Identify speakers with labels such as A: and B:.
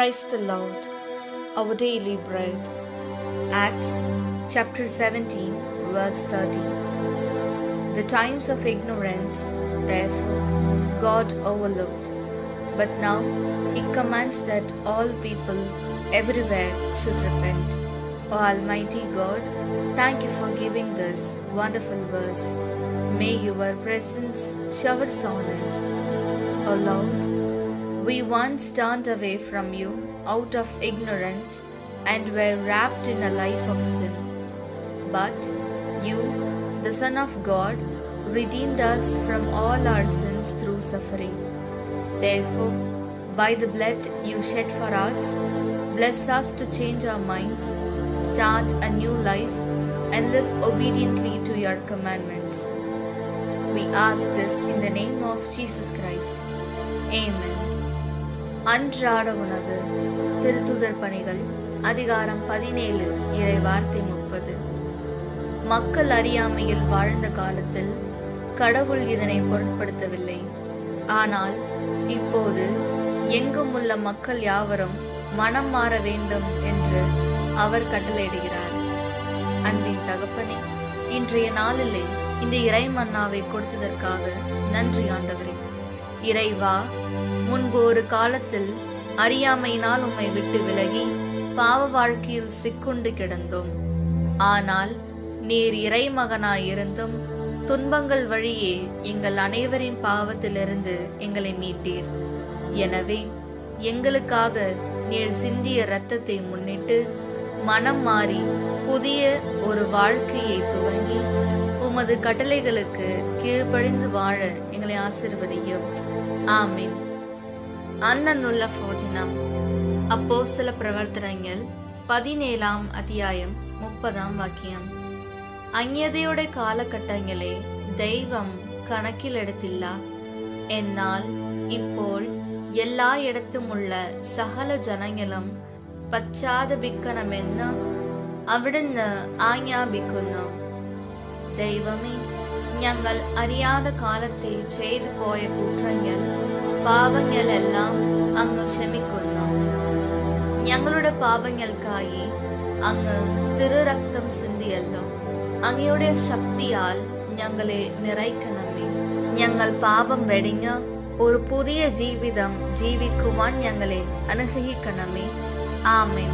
A: Christ the Lord, our daily bread. Acts chapter 17, verse 30. The times of ignorance, therefore, God overlooked, but now He commands that all people everywhere should repent. O Almighty God, thank you for giving this wonderful verse. May your presence shower on us. O Lord, we once turned away from you out of ignorance and were wrapped in a life of sin. But you, the Son of God, redeemed us from all our sins through suffering. Therefore, by the blood you shed for us, bless us to change our minds, start a new life, and live obediently to your commandments. We ask this in the name of Jesus Christ. Amen. அன்றாட உணவு. திருத்துதர் பணிகள் அதிகாரம் 17 இறை வார்த்தை 30. மக்கள் அறியாமையில் வாழ்ந்த காலத்தில் கடவுள் இதனை பொருட்படுத்தவில்லை. ஆனால் இப்போது எங்கும் உள்ள மக்கள் யாவரும் மனம் மாற வேண்டும் என்று அவர் கட்டளையிடுகிறார். அன்பின் தகப்பனே, இன்றைய நாளிலே இந்த இறை மன்னாவை கொடுத்ததற்காக நன்றி ஆண்டவரே. இறைவா, முன்பு ஒரு காலத்தில் அறியாமையினால் உம்மை விட்டு விலகி பாவ வாழ்க்கையில் சிக்குண்டு கிடந்தோம். ஆனால் நீர் இறைமகனாயிருந்தும் துன்பங்கள் வழியே எங்கள் அனைவரின் பாவத்திலிருந்து எங்களை மீட்டீர். எனவே எங்களுக்காக நீர் சிந்திய இரத்தத்தை முன்னிட்டு மனம் மாறி புதிய ஒரு வாழ்க்கையை துவங்கி உமது கட்டளைகளுக்கு கீழ்ப்படிந்து வாழ எங்களை ஆசீர்வதியும். ஆமீன். അന്നുള്ള ഭോജനം. അപ്പോസ്തല പ്രവർത്തനങ്ങൾ 17 അധ്യായം 30 വാക്യം. അന്യതയുടെ കാലഘട്ടങ്ങളെ ദൈവം കണക്കിലെടുത്തില്ല. എന്നാൽ ഇപ്പോൾ എല്ലായിടത്തുമുള്ള സകല ജനങ്ങളും പശ്ചാത്തപിക്കണമെന്ന് അവിടുന്ന് ആജ്ഞാപിക്കുന്നു. ദൈവമേ, ഞങ്ങൾ അറിയാத കാലത്തെ ചെയ്തു പോയ കുറ്റങ്ങൾ പാപങ്ങളെല്ലാം അങ്ങ് ക്ഷമിക്കുന്നു. ഞങ്ങളുടെ പാപങ്ങൾക്കായി അങ്ങ് തിരുരക്തം സിന്ധിയല്ലോ. അങ്ങയുടെ ശക്തിയാൽ ഞങ്ങളെ നിറയ്ക്കണമേ. ഞങ്ങൾ പാപം വെടിഞ്ഞ് ഒരു പുതിയ ജീവിതം ജീവിക്കുവാൻ ഞങ്ങളെ അനുഗ്രഹിക്കണമേ. ആമേൻ.